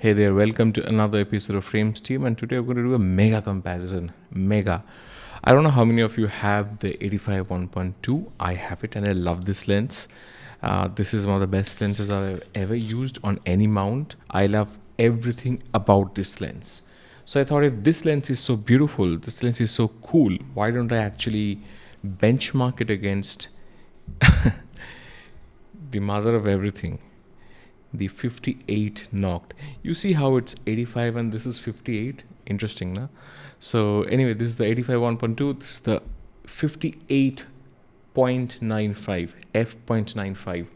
Hey there, welcome to another episode of Frames Team, and today we're going to do a mega comparison. Mega. I don't know how many of you have the 85 1.2. I have it and I love this lens. This is one of the best lenses I've ever used on any mount. I love everything about this lens. So I thought if this lens is so beautiful, this lens is so cool, why don't I actually benchmark it against the mother of everything, the 58 Noct. You see how it's 85 and this is 58? Interesting, na? So anyway, this is the 85 1.2. This is the 58.95 f.95.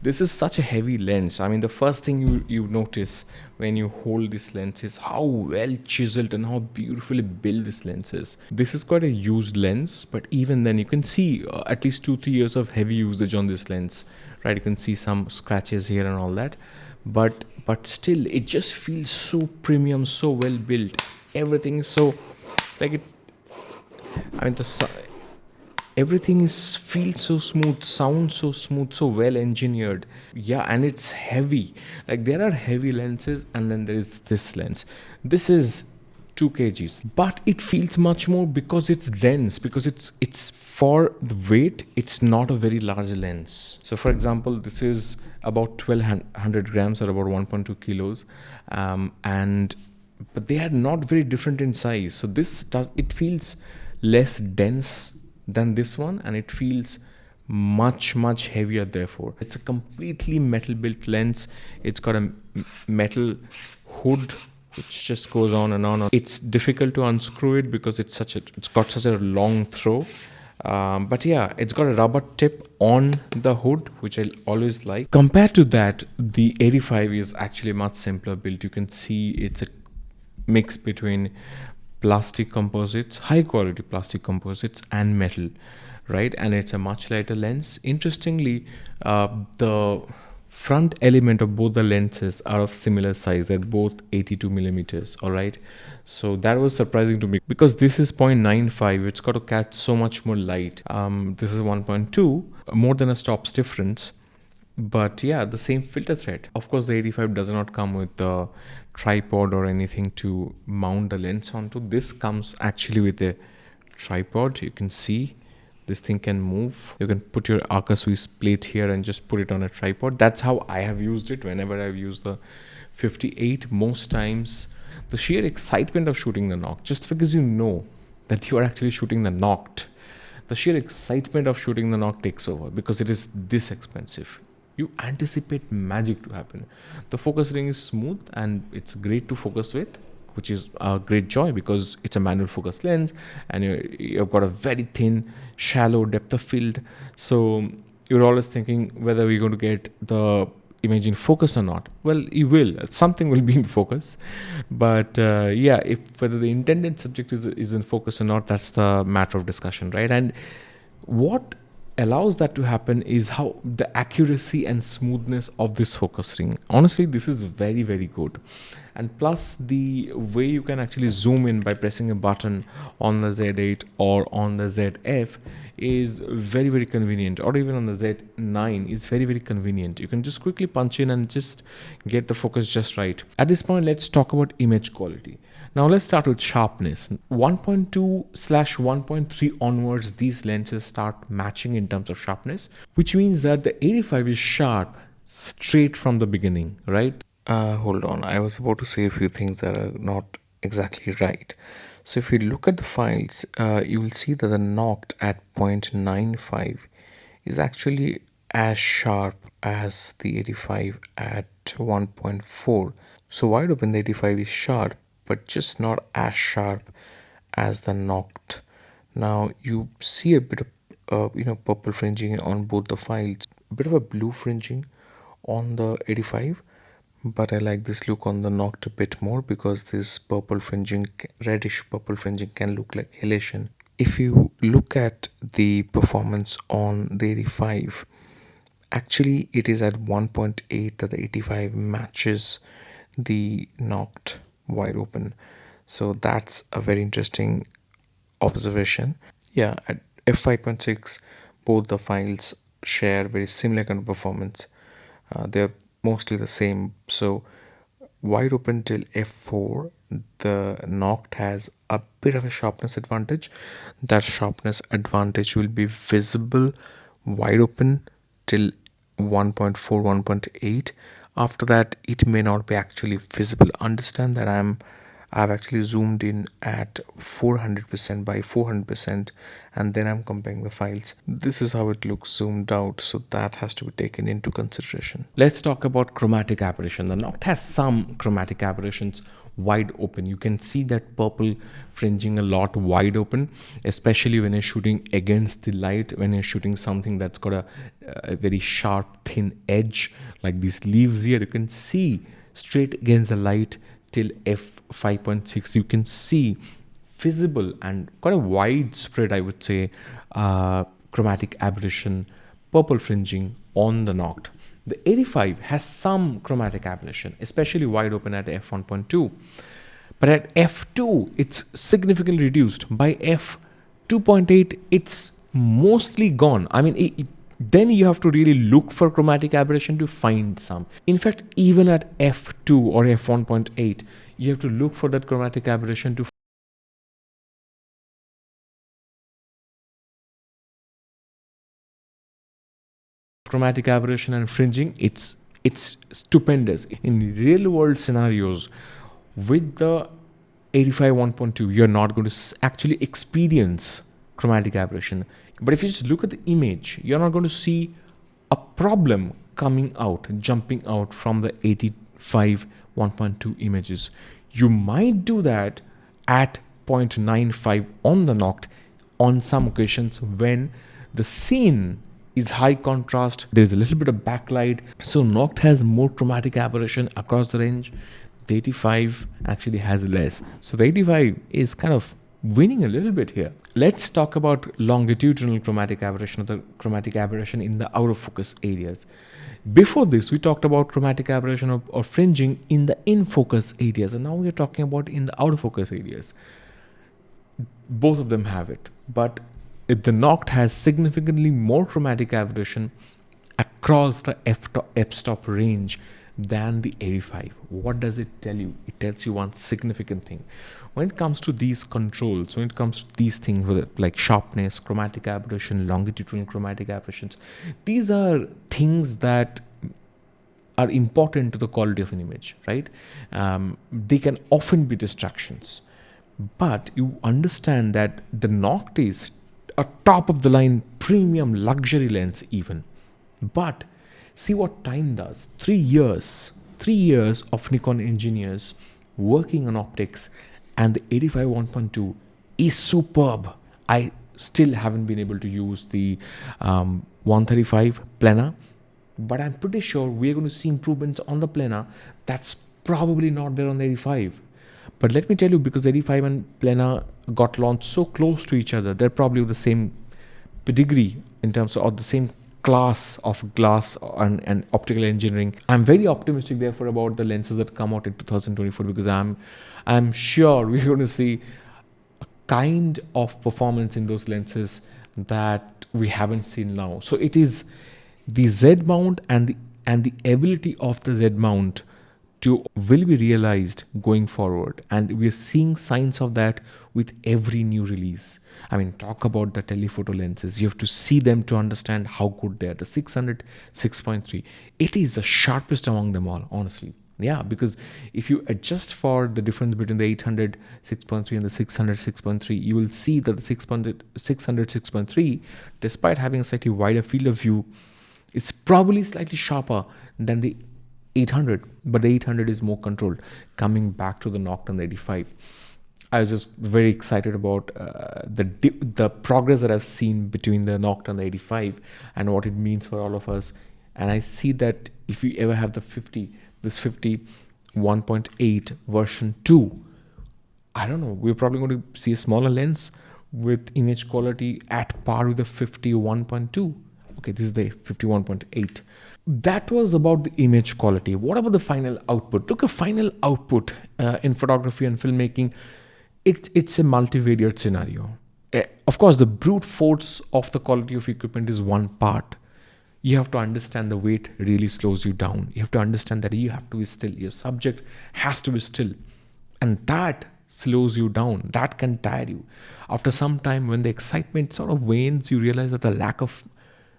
This is such a heavy lens. I mean, the first thing you notice when you hold this lens is how well chiseled and how beautifully built this lens is. This is quite a used lens, but even then you can see at least 2-3 years of heavy usage on this lens, right? You can see some scratches here and all that, but still it just feels so premium, so well built. Everything is so like it. I mean, everything is feels so smooth, sounds so smooth, so well engineered. Yeah, and it's heavy. Like there are heavy lenses, and then there is this lens. This is 2 kgs, but it feels much more because it's dense, because it's for the weight. It's not a very large lens. So for example, this is about 1200 grams or about 1.2 kilos, and but they are not very different in size. So this does, it feels less dense than this one, and it feels much heavier. Therefore, it's a completely metal built lens. It's got a metal hood which just goes on and on. It's difficult to unscrew it because it's got such a long throw. But yeah, it's got a rubber tip on the hood, which I always like. Compared to that, the 85 is actually much simpler built. You can see it's a mix between plastic composites, high quality plastic composites, and metal, right? And it's a much lighter lens. Interestingly, the front element of both the lenses are of similar size. They're both 82 millimeters. All right, so that was surprising to me because this is 0.95. It's got to catch so much more light. This is 1.2, more than a stops difference. But yeah, the same filter thread. Of course, the 85 does not come with the tripod or anything to mount the lens onto. This comes actually with a tripod. You can see this thing can move. You can put your Arca Swiss plate here and just put it on a tripod. That's how I have used it whenever I've used the 58. Most times, the sheer excitement of shooting the Noct, just because you know that you are actually shooting the Noct, the sheer excitement of shooting the Noct takes over because it is this expensive. You anticipate magic to happen. The focus ring is smooth and it's great to focus with, which is a great joy because it's a manual focus lens and you've got a very thin, shallow depth of field. So you're always thinking whether we're going to get the image in focus or not. Well, you will. Something will be in focus. But yeah, if whether the intended subject is in focus or not, that's the matter of discussion, right? And what allows that to happen is how the accuracy and smoothness of this focus ring. Honestly, this is very good. And plus the way you can actually zoom in by pressing a button on the Z8 or on the ZF is very convenient, or even on the Z9 is very convenient. You can just quickly punch in and just get the focus just right. At this point, let's talk about image quality. Now let's start with sharpness. 1.2/1.3 onwards, these lenses start matching in terms of sharpness, which means that the 85 is sharp straight from the beginning, right? Hold on, I was about to say a few things that are not exactly right. So if you look at the files, you will see that the Noct at 0.95 is actually as sharp as the 85 at 1.4. So wide open, the 85 is sharp, but just not as sharp as the Noct. Now you see a bit of purple fringing on both the files, a bit of a blue fringing on the 85, but I like this look on the Noct a bit more because this purple fringing, reddish purple fringing, can look like halation. If you look at the performance on the 85, actually it is at 1.8 that the 85 matches the Noct wide open. So that's a very interesting observation. Yeah, at f5.6, both the files share very similar kind of performance. They're mostly the same. So wide open till f4, the Noct has a bit of a sharpness advantage. That sharpness advantage will be visible wide open till 1.4, 1.8. After that, it may not be actually visible. Understand that I've actually zoomed in at 400% by 400%, and then I'm comparing the files. This is how it looks zoomed out, so that has to be taken into consideration. Let's talk about chromatic aberration. The Noct has some chromatic aberrations wide open. You can see that purple fringing a lot wide open, especially when you're shooting against the light, when you're shooting something that's got a very sharp thin edge like these leaves here. You can see straight against the light till f5.6. You can see visible and quite a widespread, I would say, chromatic aberration, purple fringing on the Noct. The 85 has some chromatic aberration, especially wide open at f1.2. But at f2, it's significantly reduced. By f2.8, it's mostly gone. I mean, then you have to really look for chromatic aberration to find some. In fact, even at f2 or f1.8, you have to look for that chromatic aberration to chromatic aberration and fringing. It's stupendous. In real world scenarios, with the 85 1.2, you're not going to actually experience chromatic aberration. But if you just look at the image, you're not going to see a problem coming out, jumping out from the 85 1.2 images. You might do that at 0.95 on the Noct on some occasions when the scene is high contrast, there's a little bit of backlight, so Noct has more chromatic aberration across the range. The 85 actually has less, so the 85 is kind of winning a little bit here. Let's talk about longitudinal chromatic aberration, or the chromatic aberration in the out of focus areas. Before this, we talked about chromatic aberration or fringing in the in focus areas, and now we're talking about in the out of focus areas. Both of them have it, but the Noct has significantly more chromatic aberration across the f-stop range than the 85. What does it tell you? It tells you one significant thing. When it comes to these controls, when it comes to these things like sharpness, chromatic aberration, longitudinal chromatic aberrations, these are things that are important to the quality of an image, right? They can often be distractions, but you understand that the Noct is a top of the line premium luxury lens even. But see what time does. 3 years. 3 years of Nikon engineers working on optics, and the 85 1.2 is superb. I still haven't been able to use the 135 plana, but I'm pretty sure we're going to see improvements on the plana that's probably not there on the 85. But let me tell you, because 85 and plana got launched so close to each other, they're probably the same pedigree in terms of, or the same class of glass and optical engineering. I'm very optimistic therefore about the lenses that come out in 2024, because I'm sure we're going to see a kind of performance in those lenses that we haven't seen now. So it is the Z mount and the ability of the Z mount to will be realized going forward, and we are seeing signs of that with every new release. I mean, talk about the telephoto lenses. You have to see them to understand how good they are. The 600 6.3, it is the sharpest among them all, honestly. Yeah, because if you adjust for the difference between the 800 6.3 and the 600 6.3, you will see that the 600 6.3, despite having a slightly wider field of view, it's probably slightly sharper than the 800, but the 800 is more controlled. Coming back to the Noct and the 85, I was just very excited about the progress that I've seen between the Noct and the 85 and what it means for all of us. And I see that if we ever have the 50, this 50 1.8 version 2, I don't know, we're probably going to see a smaller lens with image quality at par with the 50 1.2. Okay, this is the 51.8. That was about the image quality. What about the final output? Look, a final output in photography and filmmaking, it's a multivariate scenario. Of course, the brute force of the quality of equipment is one part. You have to understand the weight really slows you down. You have to understand that you have to be still. Your subject has to be still. And that slows you down. That can tire you. After some time, when the excitement sort of wanes, you realize that the lack of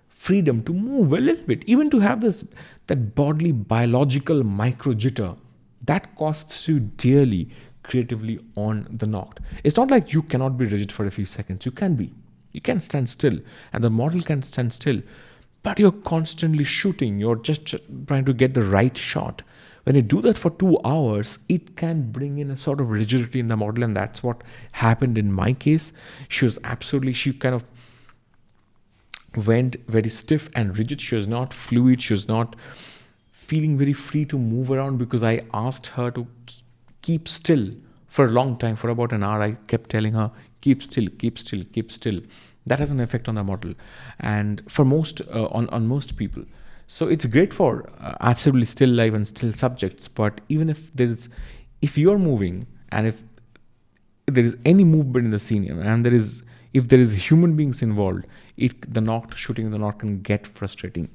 freedom to move a little bit, even to have this that bodily biological micro jitter, that costs you dearly creatively on the Noct. It's not like you cannot be rigid for a few seconds. You can be. You can stand still, and the model can stand still, but you're constantly shooting. You're just trying to get the right shot. When you do that for 2 hours, it can bring in a sort of rigidity in the model, and that's what happened in my case. She kind of went very stiff and rigid. She was not fluid. She was not feeling very free to move around because I asked her to keep still for a long time. For about an hour, I kept telling her, keep still, keep still, keep still. That has an effect on the model, and for most on most people. So it's great for absolutely still life and still subjects. But even if you're moving, and if there is any movement in the scene, and if there is human beings involved, shooting the Noct can get frustrating.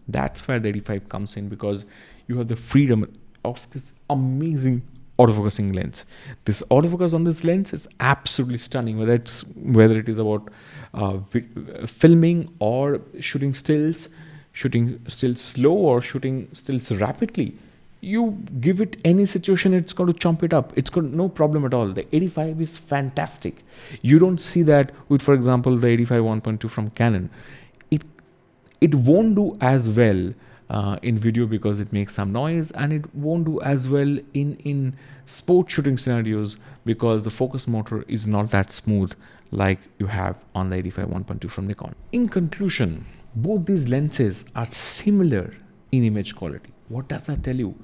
That's where the 85 comes in, because you have the freedom of this amazing autofocusing lens. This autofocus on this lens is absolutely stunning. Whether it is about filming or shooting stills slow or shooting stills rapidly, you give it any situation, it's going to chomp it up. It's got no problem at all. The 85 is fantastic. You don't see that with, for example, the 85 1.2 from Canon. It won't do as well in video because it makes some noise, and it won't do as well in sport shooting scenarios because the focus motor is not that smooth like you have on the 85 1.2 from Nikon. In conclusion, both these lenses are similar in image quality. What does that tell you?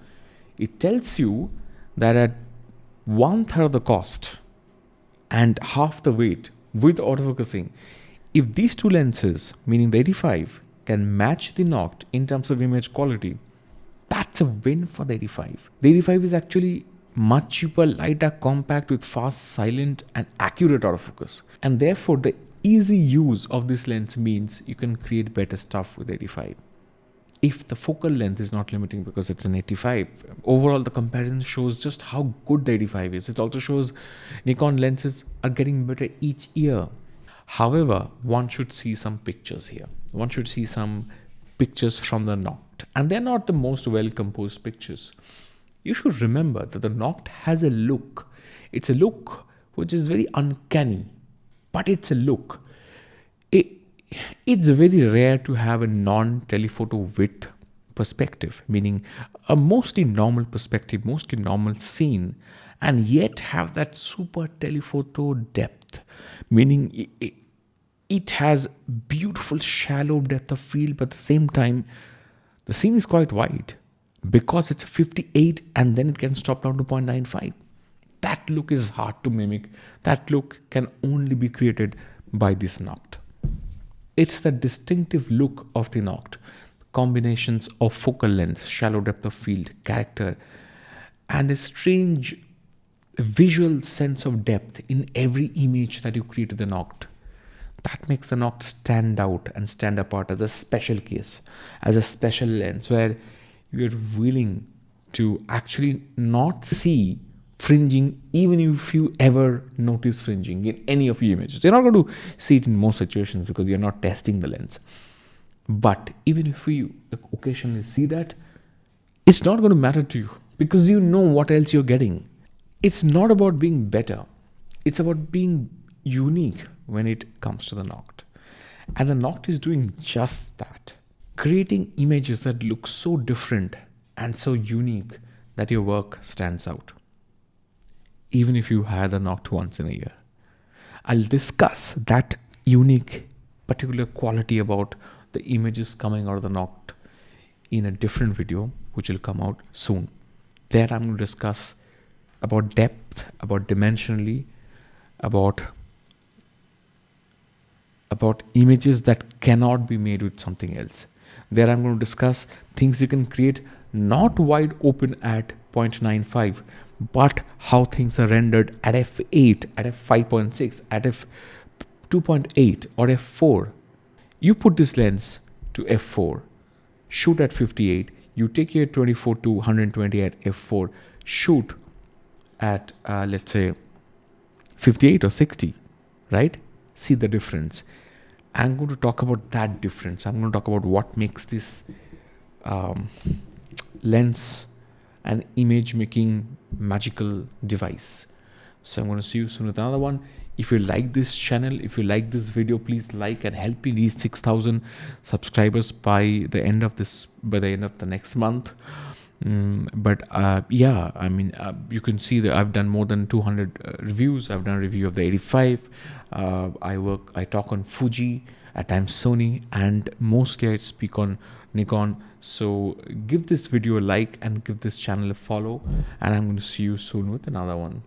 It tells you that at 1/3 of the cost and half the weight with autofocusing, if these two lenses, meaning the 85, can match the Noct in terms of image quality, that's a win for the 85. The 85 is actually much cheaper, lighter, compact, with fast, silent, and accurate autofocus. And therefore, the easy use of this lens means you can create better stuff with 85. If the focal length is not limiting because it's an 85, overall the comparison shows just how good the 85 is. It also shows Nikon lenses are getting better each year. However, one should see some pictures here. One should see some pictures from the Noct, and they're not the most well-composed pictures. You should remember that the Noct has a look. It's a look which is very uncanny, but it's a look. It's very rare to have a non-telephoto width perspective, meaning a mostly normal perspective, mostly normal scene, and yet have that super telephoto depth, meaning it has beautiful shallow depth of field, but at the same time, the scene is quite wide because it's a 58 and then it can stop down to 0.95. That look is hard to mimic. That look can only be created by this Noct. It's the distinctive look of the Noct. Combinations of focal length, shallow depth of field, character, and a strange visual sense of depth in every image that you create with the Noct. That makes the Noct stand out and stand apart as a special case, as a special lens where you're willing to actually not see fringing, even if you ever notice fringing in any of your images. You're not going to see it in most situations because you're not testing the lens. But even if you occasionally see that, it's not going to matter to you because you know what else you're getting. It's not about being better. It's about being unique when it comes to the Noct. And the Noct is doing just that. Creating images that look so different and so unique that your work stands out. Even if you hire the Noct once in a year. I'll discuss that unique particular quality about the images coming out of the Noct in a different video, which will come out soon. There I'm going to discuss about depth, about dimensionally, about images that cannot be made with something else. There I'm going to discuss things you can create not wide open at 0.95, but how things are rendered at f8, at f5.6, at f2.8 or f4. You put this lens to f4, shoot at 58. You take your 24 to 120 at f4, shoot at let's say 58 or 60, right? See the difference. I'm going to talk about that difference. I'm going to talk about what makes this lens an image making magical device. So I'm going to see you soon with another one. If you like this channel, if you like this video, please like and help me reach 6,000 subscribers by the end of the next month. Yeah, I mean, you can see that I've done more than 200 reviews. I've done a review of the 85. I talk on Fuji, at times Sony, and mostly I speak on Nikon. So give this video a like and give this channel a follow, and I'm going to see you soon with another one.